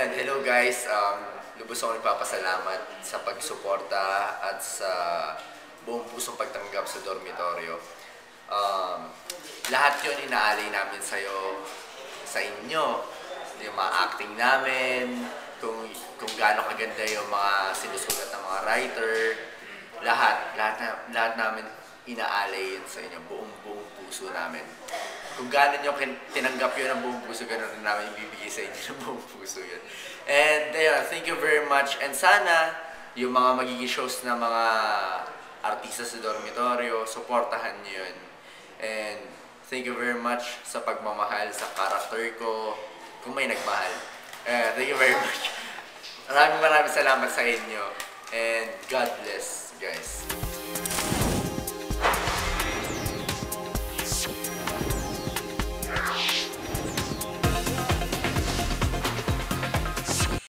Ayan, hello guys. Lubos akong nagpapasalamat sa pagsuporta at sa buong pusong pagtanggap sa dormitoryo. Lahat yun inaalay namin sa inyo. Yung mga acting namin, kung gaano kaganda yung mga sinusulat ng mga writer, lahat namin inaalay yun sa inyo, buong puso namin. Kung gano'n nyo tinanggap yun ng buong puso, gano'n rin namin ibibigay sa inyo ng buong puso yun. And thank you very much. And sana, yung mga magiging shows na mga artista sa dormitoryo, supportahan nyo yun. And thank you very much sa pagmamahal sa character ko, kung may nagmahal. Thank you very much. Maraming salamat sa inyo. And God bless, guys.